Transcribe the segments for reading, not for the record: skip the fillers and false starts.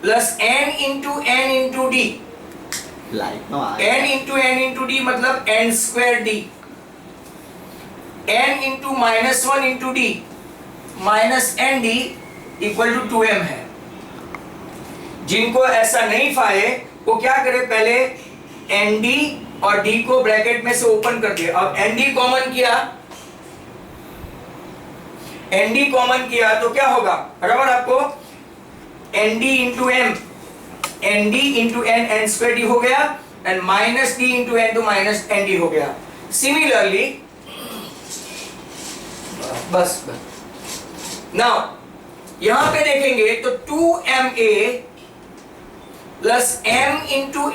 Plus n into d, n into d मतलब n square d, n into minus one into D minus N d equal to 2m है। जिनको ऐसा नहीं पाए वो क्या करे, पहले एन डी और डी को ब्रैकेट में से ओपन कर दिया। अब एन डी कॉमन किया, एन डी कॉमन किया तो क्या होगा, बराबर आपको N D into M, N D into N, N square D हो गया, and minus D into N two minus N D हो गया। सिमिलरली बस नाउ यहां पे देखेंगे तो 2ma plus m into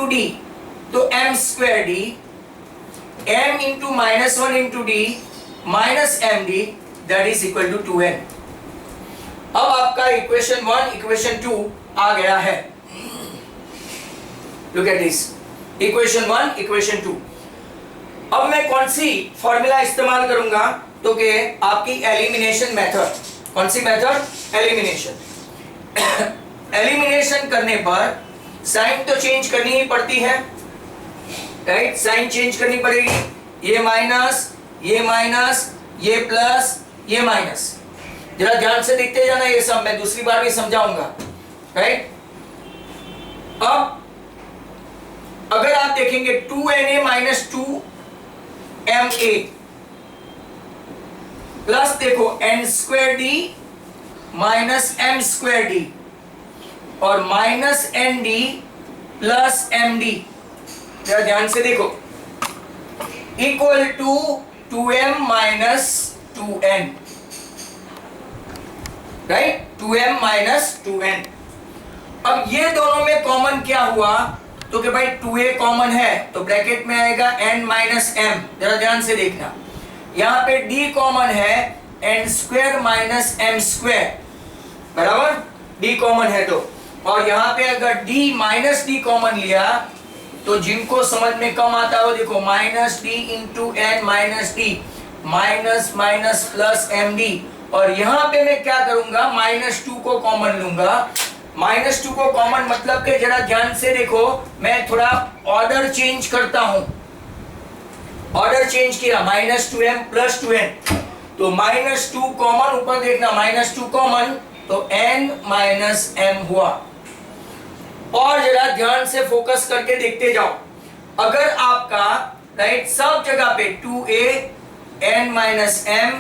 D, तो m square D, m into minus one into D minus M D that is equal to 2n। अब आपका इक्वेशन 1 इक्वेशन 2 आ गया है। Look at this, equation 1 equation 2। अब मैं कौन सी फॉर्मूला इस्तेमाल करूंगा, तो कि आपकी एलिमिनेशन मेथड। कौन सी मेथड, एलिमिनेशन। एलिमिनेशन करने पर साइन तो चेंज करनी ही पड़ती है, राइट, साइन चेंज करनी पड़ेगी। ये माइनस, ये प्लस, ये माइनस, जरा ध्यान से देखते जाना, ये सब मैं दूसरी बार भी समझाऊंगा, राइट। अब अगर आप देखेंगे 2na माइनस 2ma प्लस देखो n square d minus m square d और minus N d plus M d, जरा ध्यान से देखो, equal to 2m minus 2n, right, 2m minus 2n। अब ये दोनों में कॉमन क्या हुआ, तो कि भाई 2a कॉमन है तो ब्रैकेट में आएगा n माइनस m, जरा ध्यान से देखना। यहाँ पे d कॉमन है n square minus m square, बराबर, d कॉमन है तो, और यहाँ पे अगर d माइनस d कॉमन लिया तो जिनको समझ में कम आता हो देखो, minus d into N minus D minus minus plus M D, और यहाँ पे मैं क्या करूंगा, माइनस 2 को कॉमन लूंगा। माइनस 2 को कॉमन मतलब कि जरा ध्यान से देखो, मैं थोड़ा ऑर्डर चेंज करता हूं, ऑर्डर चेंज किया, माइनस 2m प्लस 2n, तो माइनस 2 कॉमन, ऊपर देखना माइनस 2 कॉमन तो n माइनस m हुआ। और जरा ध्यान से फोकस करके देखते जाओ, अगर आपका राइट सब जगह पे 2a n माइनस m,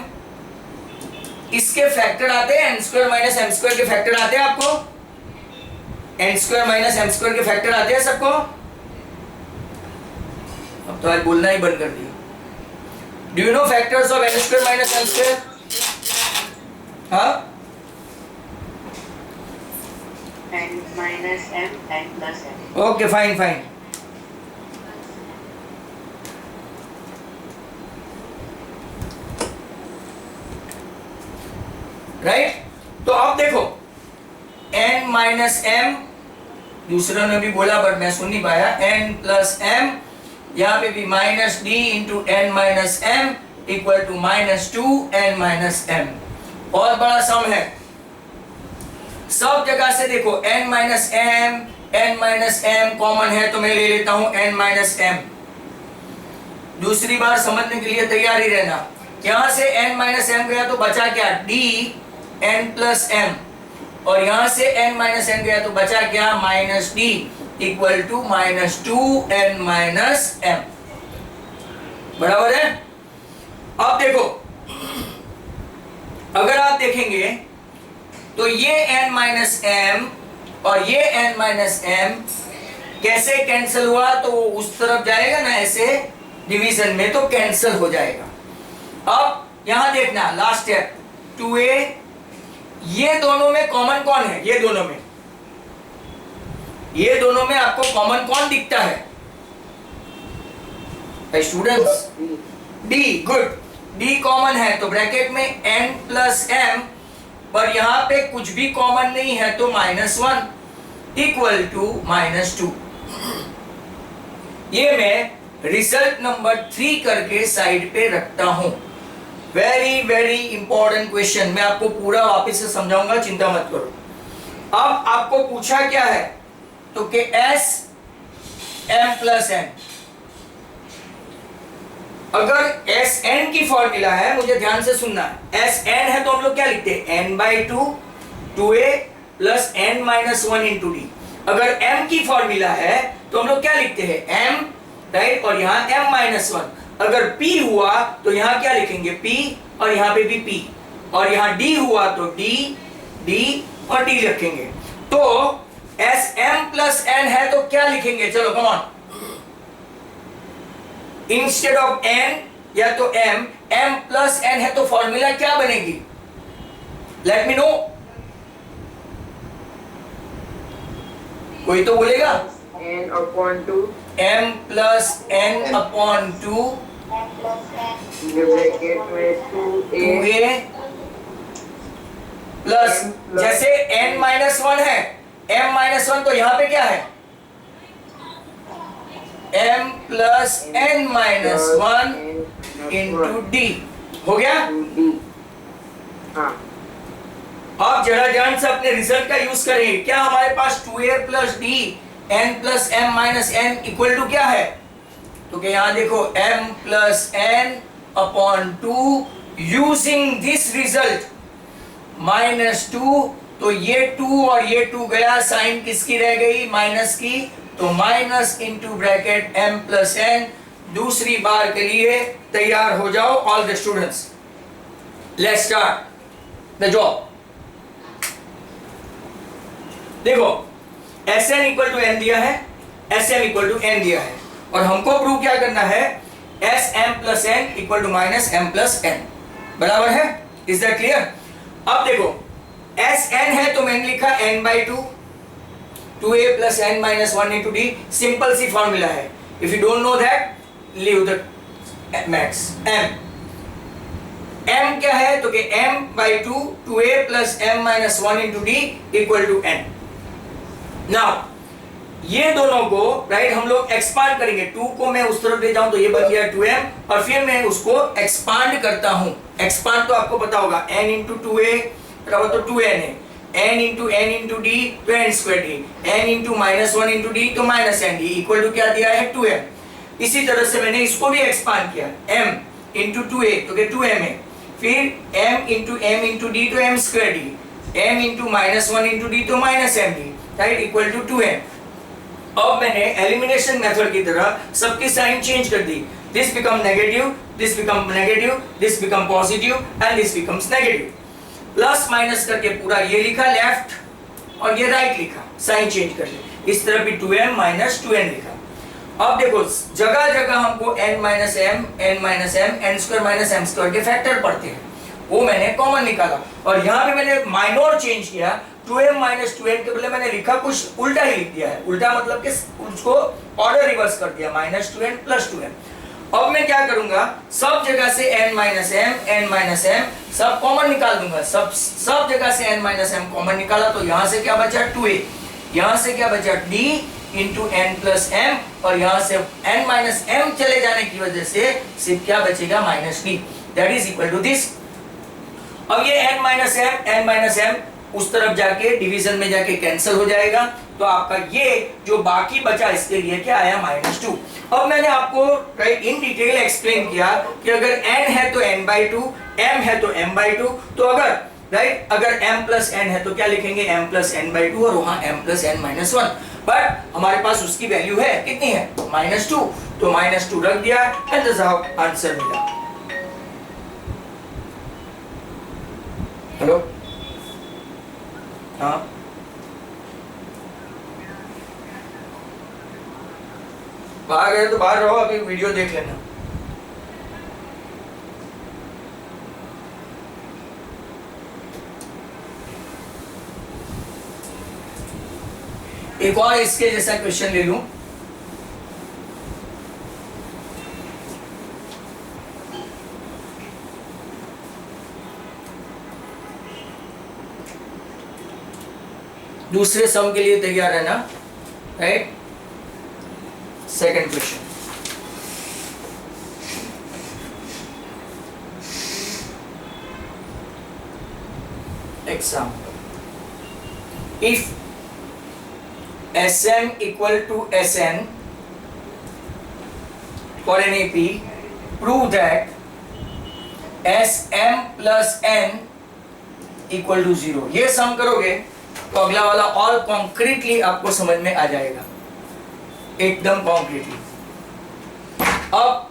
इसके फैक्टर आते हैं, n square minus m square के फैक्टर आते हैं आपको, n square minus m square के फैक्टर आते हैं सबको। अब तो आज बोलना ही बंद कर दिया। Do you know factors of n square minus m square? हाँ, n minus m n plus m। Okay fine fine. Right, तो अब देखो n माइनस m, दूसरों ने भी बोला बट मैं सुन नहीं पाया, n प्लस m, यहाँ पे भी minus d into N minus m equal to minus 2n minus m। बहुत बड़ा सम है, सब जगह से देखो n माइनस m कॉमन है तो मैं ले लेता हूं n माइनस m। दूसरी बार समझने के लिए तैयार ही रहना, यहां से n माइनस m गया तो बचा क्या, d n प्लस m, और यहां से n माइनस m गया तो बचा क्या, minus d equal to minus 2n minus m, बराबर है। अब देखो अगर आप देखेंगे तो ये n माइनस m और ये n माइनस m कैसे कैंसिल हुआ, तो उस तरफ जाएगा ना ऐसे डिवीजन में, तो कैंसिल हो जाएगा। अब यहां देखना लास्ट स्टेप 2a, ये दोनों में कॉमन कौन है, ये दोनों में, ये दोनों में आपको कॉमन कौन दिखता है students, d, good, d common है तो ब्रैकेट में n प्लस m, पर यहां पे कुछ भी कॉमन नहीं है तो माइनस 1 इक्वल टू माइनस 2। ये मैं रिजल्ट नंबर 3 करके साइड पे रखता हूं। वेरी वेरी इंपॉर्टेंट क्वेश्चन, मैं आपको पूरा वापस से समझाऊंगा, चिंता मत करो। अब आपको पूछा क्या है, तो कि एस एम प्लस एन, अगर एस एन की फॉर्मूला है, मुझे ध्यान से सुनना है, एस एन है तो हम लोग क्या लिखते हैं, N by two, two A plus N minus one into D. अगर m की फॉर्मूला है तो हम लोग क्या लिखते हैं, m, राइट, और यहाँ m माइनस वन। अगर p हुआ तो यहाँ क्या लिखेंगे, p, और यहाँ पे भी p, और यहाँ d हुआ तो d, d और d रखेंगे। तो एस एम प्लस एन है तो क्या लिखेंगे, चलो come on, instead of n या तो m, m प्लस n है तो फॉर्मूला क्या बनेगी, लेट मी नो, कोई तो बोलेगा, n upon 2 m plus n upon to, bracket में 2a प्लस, जैसे n माइनस वन है, m माइनस वन तो यहाँ पे क्या है, m plus n minus one into D, हो गया। हाँ, आप जरा ध्यान से अपने रिजल्ट का यूज करें, क्या हमारे पास 2a plus D n plus m minus n equal to क्या है, तो क्या यहाँ देखो m plus n upon two, using this result minus two, तो ये 2 और ये 2 गया, साइन किसकी रह गई, माइनस की, तो minus into bracket m plus n। दूसरी बार के लिए तैयार हो जाओ all the students, let's start the job. देखो Sn इक्वल टू एन दिया है, Sm इक्वल टू एन दिया है, और हमको प्रूव क्या करना है, Sm plus N equal to minus m plus n, बराबर है, इज दैट क्लियर। अब देखो Sn है तो मैंने लिखा n by two, 2a plus n minus one into d, simple सी फॉर्मूला है, if you don't know that leave the maths. m क्या है, तो कि m by two, 2a plus m minus one into d equal to n। Now ये दोनों को right हम लोग एक्सपांड करेंगे, 2 को मैं उस तरफ ले जाऊं तो ये बन गया 2m, और फिर मैं उसको एक्सपांड करता हूं। एक्सपांड तो आपको पता होगा, n इंटू 2a बराबर तो 2n है, n इंटू d तो n square d, n into minus one into D तो minus n d equal to क्या दिया है, 2m। इसी तरह से मैंने इसको भी एक्सपांड किया, m इंटू 2a तो क्या 2m है, फिर m इंटू d तो m square D, m into minus one into D तो minus m d, right, equal to 2m। अब मैंने एलिमिनेशन मेथड की तरह सबकी साइन चेंज कर दी, this become negative, this become negative, this become positive and this becomes negative. Plus minus करके पूरा ये लिखा लेफ्ट और ये राइट लिखा, साइन चेंज कर दी, इस तरह भी 2m माइनस 2n लिखा। अब देखो जगह जगह हमको n minus m, n minus m, n square minus m square के फैक्टर पड़ते हैं, वो मैंने कॉमन निकाला, और यहाँ पे मैंने माइनर चेंज किया, 2m माइनस 2n के बदले मैंने लिखा कुछ उल्टा ही लिख दिया है, उल्टा मतलब कि उसको ऑर्डर रिवर्स कर दिया, माइनस 2n प्लस 2n। अब मैं क्या करूंगा, सब जगह से n माइनस m सब कॉमन निकाल दूंगा, सब जगह से n माइनस m कॉमन निकाला, तो यहाँ से क्या बचा 2a, यहाँ से क्या बचा d into n plus m, और यहाँ से n माइनस m चले जाने की वजह से सिर्फ क्या बचेगा, minus d, that is equal to this. अब ये n माइनस m उस तरफ जाके डिवीजन में जाके कैंसिल हो जाएगा, तो आपका ये जो बाकी बचा इसके लिए क्या आया, -2। अब मैंने आपको राइट इन डिटेल एक्सप्लेन किया कि अगर n है तो n बाई टू, m है तो m बाई टू, तो अगर राइट अगर m प्लस n है तो क्या लिखेंगे, m plus n by to, और वहां m plus n minus one, but हमारे पास उसकी वैल्यू है कितनी है, -2, तो -2 रख दिया एंड दिस आंसर मिला। हेलो, हाँ बाहर गए तो बाहर रहो, अभी वीडियो देख लेना। एक और इसके जैसा क्वेश्चन ले लूं, दूसरे सम के लिए तैयार है ना, right. Second question, example if Sm equal to Sn for an AP, prove that Sm plus n equal to 0। ये सम करोगे तो अगला वाला और कॉन्क्रीटली आपको समझ में आ जाएगा, एकदम कॉन्क्रीटली। अब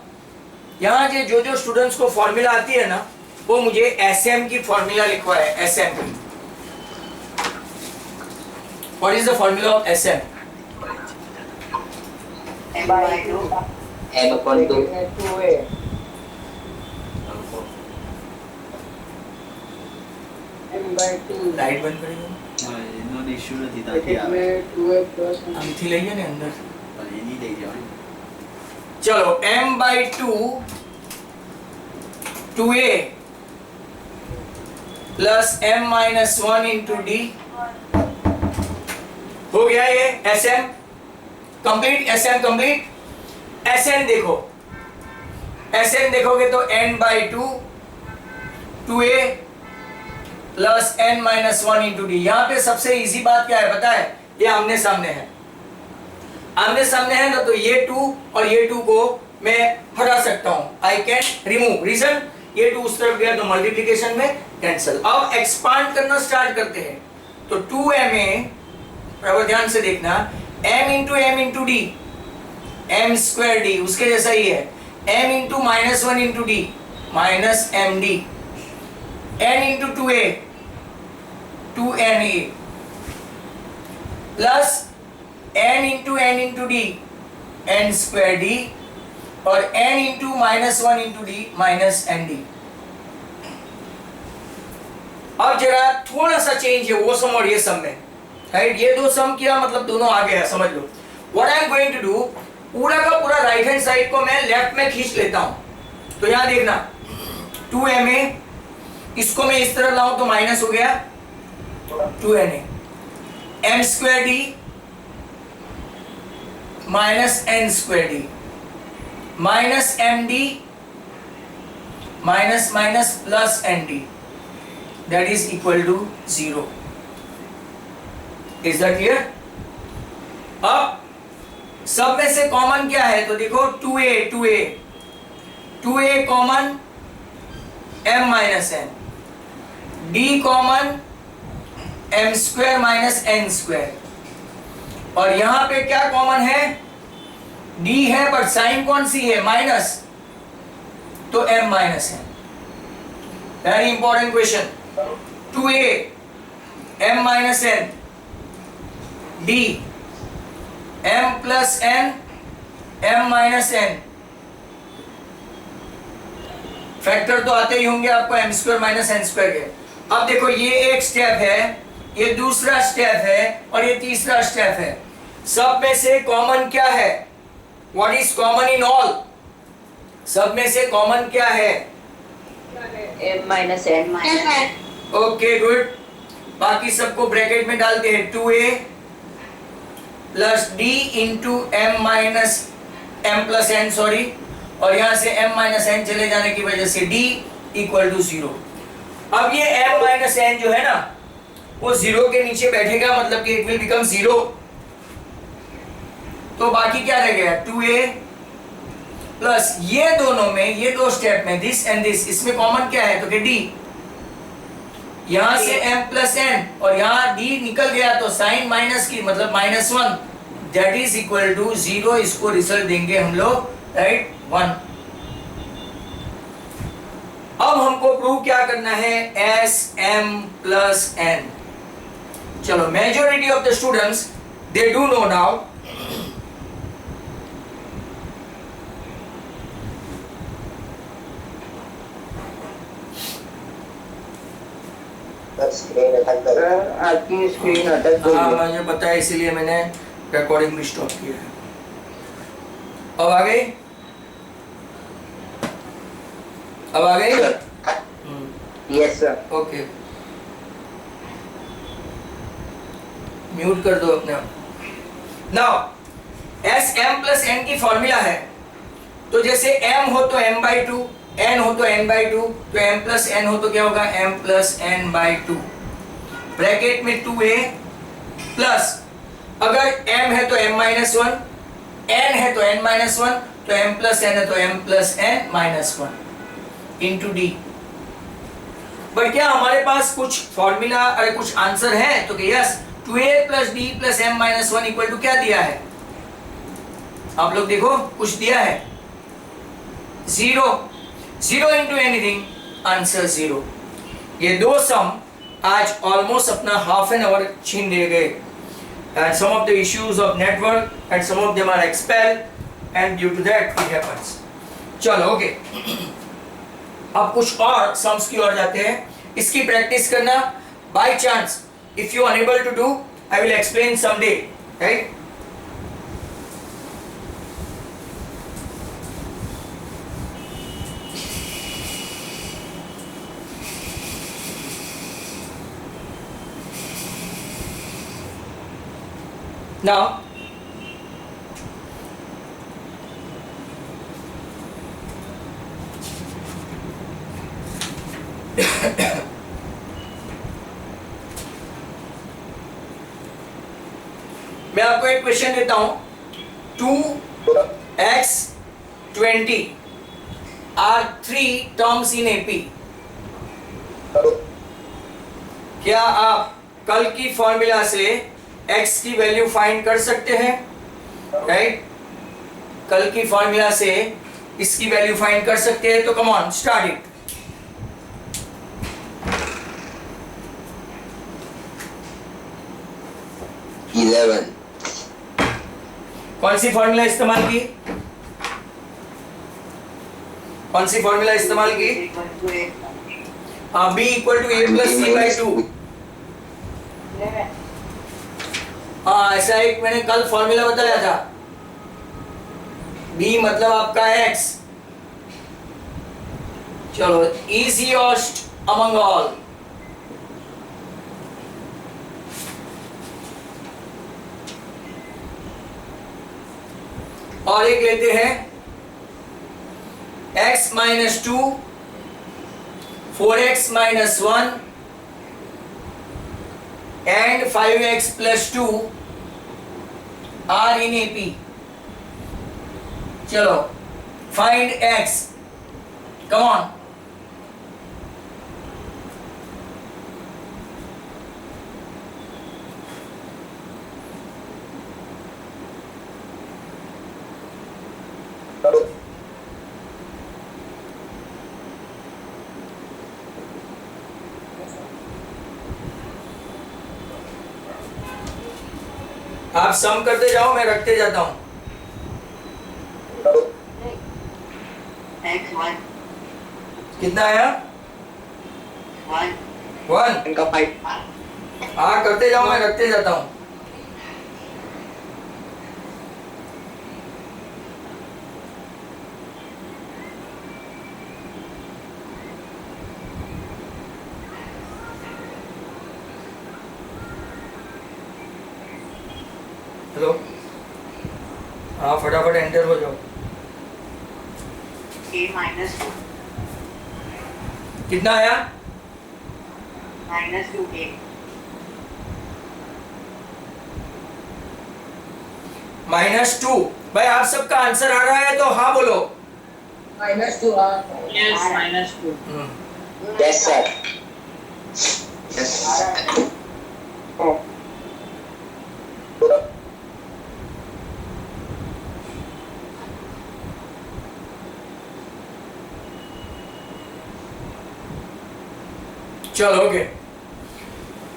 यहाँ जो स्टूडेंट्स को फॉर्मूला आती है ना, वो मुझे Sm की फॉर्मूला लिखवा है। Sm की what is the formula of Sm? M by 2 M upon 2 M by 2 light बंद करेंगे इन्होंने शुरू थी ताकि आप में 2a plus हम थी लइए ने अंदर। पर ये नहीं देख जाओ। चलो m by 2 2a plus m minus 1 into d हो गया ये Sm complete. Sm complete. Sn देखो, Sn देखोगे तो n by 2 2a plus n minus 1 into d। यहाँ पे सबसे इजी बात क्या है पता है? ये आमने सामने है, आमने सामने है ना, तो ये 2 और ये 2 को मैं हटा सकता हूं, आई कैन रिमूव। रीजन, ये 2 उस तरफ गया तो मल्टीप्लिकेशन में कैंसिल। अब एक्सपांड करना स्टार्ट करते हैं, तो 2ma, बराबर ध्यान से देखना, m into d, m square d उसके जैसा ही है, m into minus 1 into d minus md, n into 2a 2na plus n into d n square d और n into minus 1 into d minus nd। अब जरा थोड़ा सा change है वो सम और ये सम में, राइट? ये दो सम किया मतलब दोनों आगे है, समझ लो। What I am going to do, पूरा का पूरा राइट हैंड साइड को मैं लेफ्ट में खींच लेता हूं। तो यहां देखना 2ma, इसको मैं इस तरह लाऊं तो माइनस हो गया 2na, m square d minus n square d minus md minus minus plus nd, that is equal to 0। Is that clear? अब सब में से कॉमन क्या है तो देखो 2a common m minus n, d common m square minus n square, और यहां पे क्या कॉमन है? d है बट साइन कौन सी है? माइनस, तो m माइनस है। Very important question. 2a m minus n, d m plus n m minus n, factor तो आते ही होंगे आपको m square minus n square के। अब देखो ये एक स्टेप है, ये दूसरा स्टेप है और ये तीसरा स्टेप है। सब में से कॉमन क्या है? What is common in all? सब में से कॉमन क्या है? M minus n okay good. बाकी सबको ब्रैकेट में डालते हैं 2a plus d into m minus m plus n, sorry, और यहां से m माइनस n चले जाने की वजह से d इक्वल टू 0। अब ये m माइनस n जो है ना वो 0 के नीचे बैठेगा, मतलब कि इट विल बिकम 0। तो बाकी क्या रह गया? 2a प्लस ये दोनों में, ये दो स्टेप में दिस एंड दिस, इसमें कॉमन क्या है? तो कि d, यहां से m प्लस n और यहां d निकल गया तो साइन माइनस की मतलब minus 1, that is equal to 0। इसको रिजल्ट देंगे हम लोग, राइट, 1। अब हमको प्रूव क्या करना है? Sm plus n। चलो, majority of the students they do know now. Screen अटक कर सर आपकी स्क्रीन अटक गई हाँ, है। मुझे पता है, इसीलिए मैंने रिकॉर्डिंग भी स्टॉप किया है। अब आ गई? अब आ गई? Yes sir. ओके, म्यूट कर दो अपने आप। नाउ Sm प्लस n की फॉर्मूला है, तो जैसे m हो तो m बाई 2, n हो तो n बाई 2, तो m प्लस n हो तो क्या होगा? m plus n by 2। Bracket में 2a प्लस अगर m है तो m माइनस वन, n है तो n माइनस वन, तो m प्लस n है तो m plus n minus one into D. But क्या हमारे पास कुछ फॉर्मूला अरे कुछ आंसर है? तो yes, 2a plus D plus m minus one equal to क्या दिया है? आप लोग देखो, कुछ दिया है 0, 0 इंटू एनीथिंग, आंसर 0। ये दो सम आज ऑलमोस्ट अपना हाफ एन आवर छीन ले गए। And some of the issues of network and some of them are expelled and due to that it happens. चलो ओके, अब कुछ और सम्स की ओर जाते हैं। इसकी प्रैक्टिस करना। By chance if you unable to do, I will explain someday, right? Now, मैं आपको एक क्वेश्चन देता हूं। 2x 20 are 3 terms in AP। क्या आप कल की फॉर्मूला से x की वैल्यू फाइंड कर सकते हैं? राइट, कल की फॉर्मूला से इसकी वैल्यू फाइंड कर सकते हैं। तो कम ऑन, स्टार्ट इट। कौन सी फॉर्मूला इस्तेमाल की? कौन सी फॉर्मूला इस्तेमाल की? b equal to a plus c by 2। हाँ, ऐसा एक मैंने कल फॉर्मूला बताया था। b मतलब आपका x। चलो, easiest among all। और एक लेते हैं x minus 2, 4x minus 1 and 5x plus 2 are in AP। चलो, find x, come on। आप सम करते जाओ, मैं रखते जाता हूं। x1 कितना आया? 1। इनका 5। हाँ, करते जाओ, मैं रखते जाता हूं। हेलो, हाँ फटाफट एंटर हो जाओ। a minus 2 कितना आया? minus 2a -2। भाई आप सबका आंसर आ रहा है तो हाँ बोलो। -2। yes minus 2 yes sir. Yes. चलो ओके,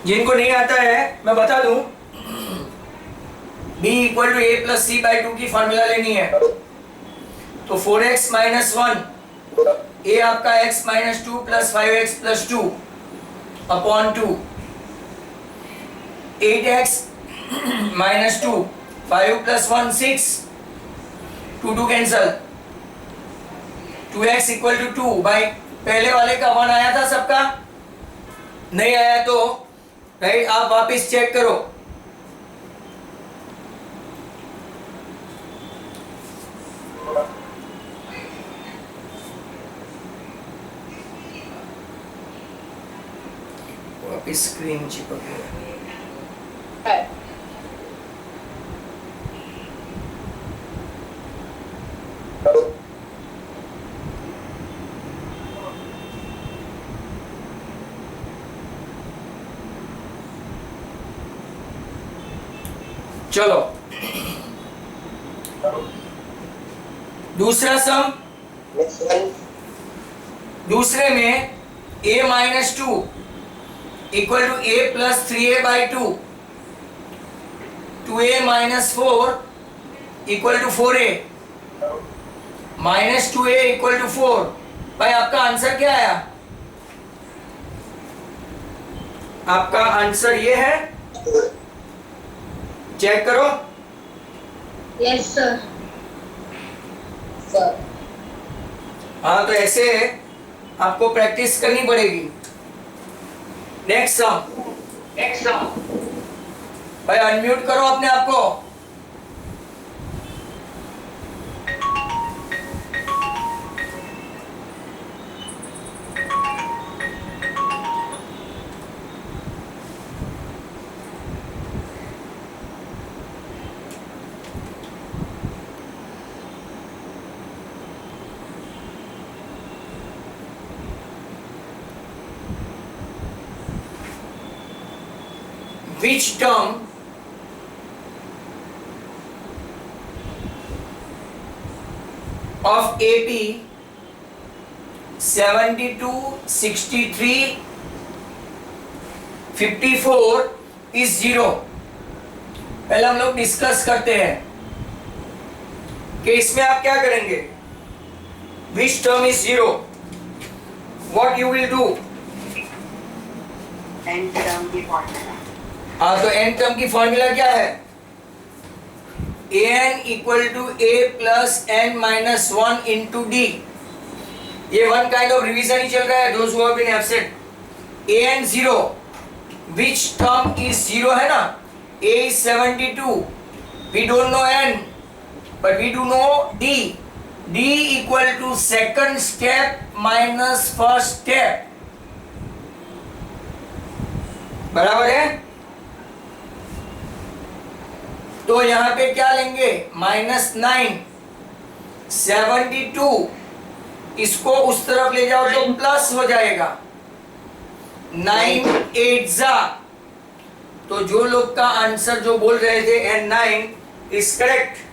जिनको नहीं आता है मैं बता दूं, b equal to a plus C by 2 की फॉर्मूला लेनी है। तो 4x माइनस 1, a आपका x minus 2 plus 5x plus 2 upon 2, 8x minus 2, 5 plus 1 6, 2 cancel, 2x equal to 2। भाई पहले वाले का 1 आया था सबका? नहीं आया तो राइट, आप वापस चेक करो। वापस स्क्रीन चिपक गया। चलो दूसरा सम, Next one. दूसरे में a minus two equal to a plus 3a by 2, 2a minus 4 equal to 4a, minus 2a equal to 4। भाई आपका आंसर क्या आया? आपका आंसर ये है, चेक करो। Yes, sir. Sir. हाँ तो ऐसे आपको प्रैक्टिस करनी पड़ेगी। नेक्स्ट सम, भाई अनम्यूट करो अपने आप को। Which term of AP 72, 63, 54 is 0? पहले हम लोग डिस्कस करते हैं कि इसमें आप क्या करेंगे। Which term is 0? What you will do? n term की फॉर्मूला। हाँ तो n टर्म की फॉर्मूला क्या है? an equal to a plus n minus 1 into D. ये वन काइंड ऑफ रिवीजन ही चल रहा है, those who have been absent. an 0, which term is 0 है ना? a is 72, we don't know n but we do know d, d equal to second step minus first step, बराबर है। तो यहां पे क्या लेंगे? -9, 72, इसको उस तरफ ले जाओ तो प्लस हो जाएगा, 9 8 जा। तो जो लोग का आंसर जो बोल रहे थे n9 is correct.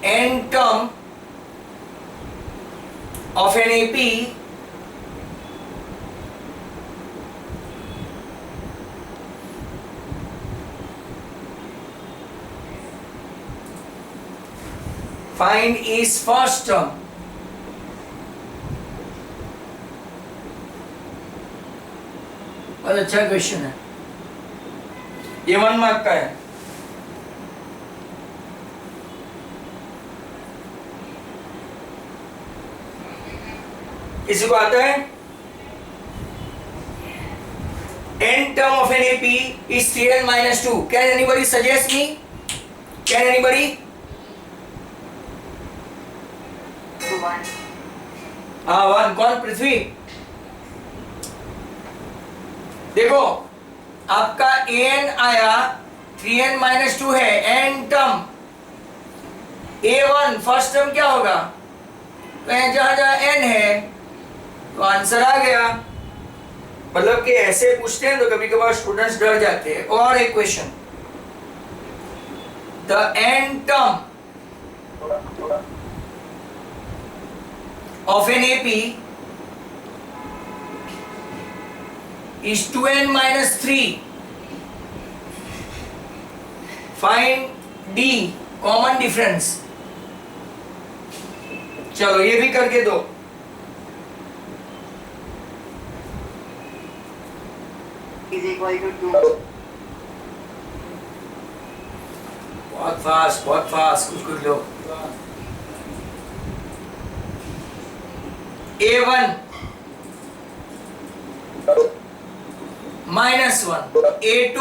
n term of an AP find is first term। बहुत अच्छा क्वेश्चन है, ये 1 मार्क का है। किसी को आता है? n term of an AP is 3n minus 2. Can anybody suggest me? Can anybody? 1 हाँ 1। कौन? पृथ्वी। देखो आपका an आया 3n minus 2 है, n term a1 first term क्या होगा? तो जहां जहां n है तो आंसर आ गया। मतलब कि ऐसे पूछते हैं तो कभी कभार स्टूडेंट्स डर जाते हैं। और एक question, the n term of an AP is 2n minus 3. Find D, common difference। चलो ये भी करके दो। is equal to 2 बहुत फास्ट कुछ लो। A1 -1, A2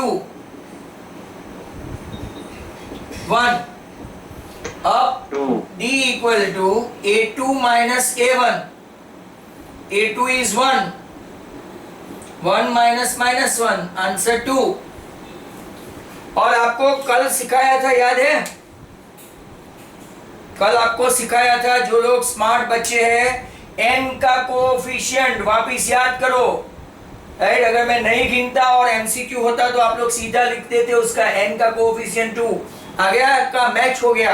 1, अब D equal to A2 minus A1, A2 is 1. 1 minus minus 1. Answer 2. और आपको कल सिखाया था, याद है? कल आपको सिखाया था, जो लोग स्मार्ट बच्चे हैं, n का कोएफिशिएंट वापिस याद करो, राइट? अगर मैं नहीं गिनता और MCQ होता तो आप लोग सीधा लिख देते उसका n का कोएफिशिएंट 2 आ गया, आपका मैच हो गया,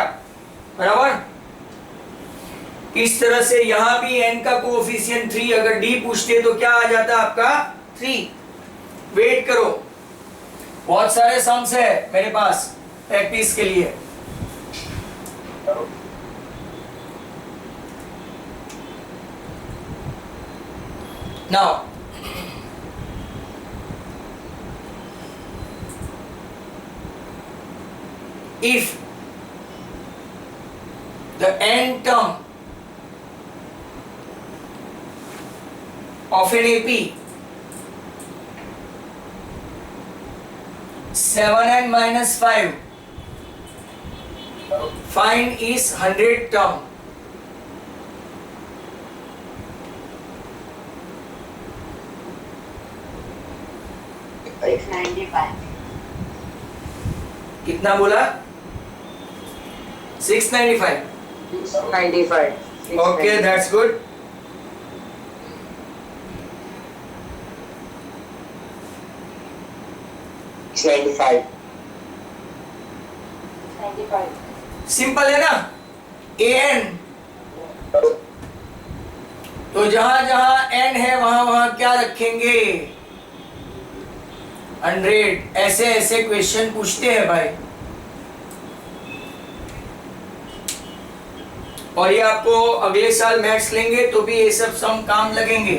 बराबर? इस तरह से यहां भी n का कोएफिशिएंट 3, अगर d पूछते तो क्या आ जाता आपका 3। वेट करो, बहुत सारे सम्स है मेरे पास प्रैक्टिस के लिए। Now, if the n term of an AP 7n minus 5 find is 100 term, Six 95. कितना बोला? 695. 695. Okay, that's good. $95. 95. सिंपल है ना? an, तो जहां जहां n है वहां वहां क्या रखेंगे? 100। ऐसे ऐसे क्वेश्चन पूछते हैं भाई, और ये आपको अगले साल मैथ्स लेंगे तो भी ये सब सम काम लगेंगे।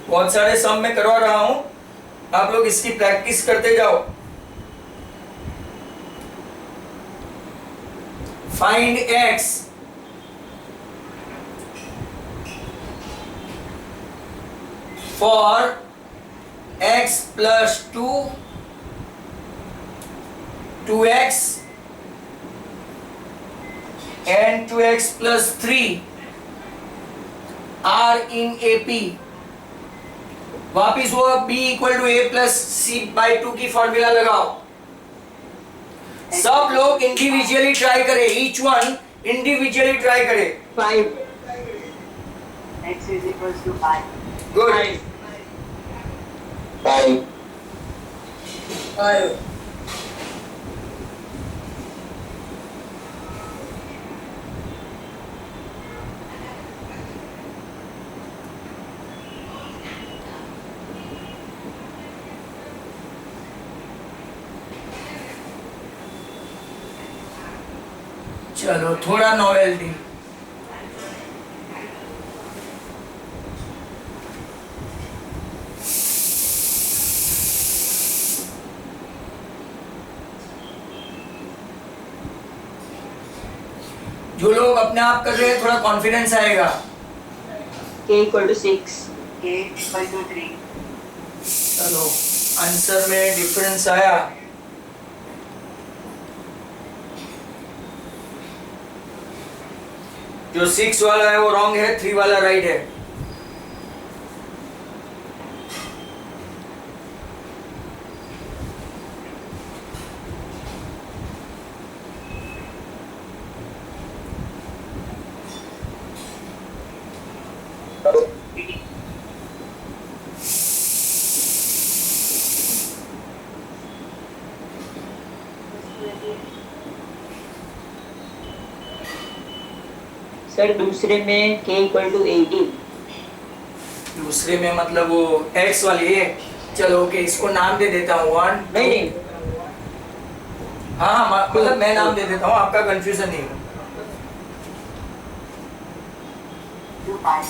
बहुत सारे सम मैं करवा रहा हूं, आप लोग इसकी प्रैक्टिस करते जाओ। Find x for x plus 2, 2x and 2x plus 3 are in AP। वापिस वो b equal to a plus c by 2 की फॉर्मूला लगाओ। सब लोग इंडिविजुअली ट्राई करें, ईच वन इंडिविजुअली ट्राई करें। 5. X is equals to 5. Good. 5. 5. चलो थोड़ा नॉवेल्टी। जो लोग अपने आप कर रहे हैं थोड़ा कॉन्फिडेंस आएगा। K equal to 6. K equal to 3. चलो आंसर में डिफरेंस आया। जो 6 वाला है वो रॉन्ग है, 3 वाला राइट है। सर दूसरे में K equal to 18. दूसरे में मतलब वो x वाली है। चलो ओके, इसको नाम दे देता हूँ 1। नहीं हाँ मतलब मैं नाम दे देता हूँ, आपका कंफ्यूजन नहीं हो। 2 5.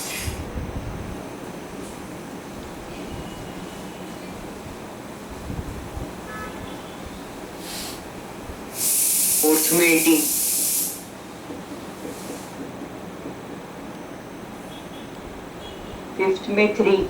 फोर्थ में 18. फिफ्थ में 3.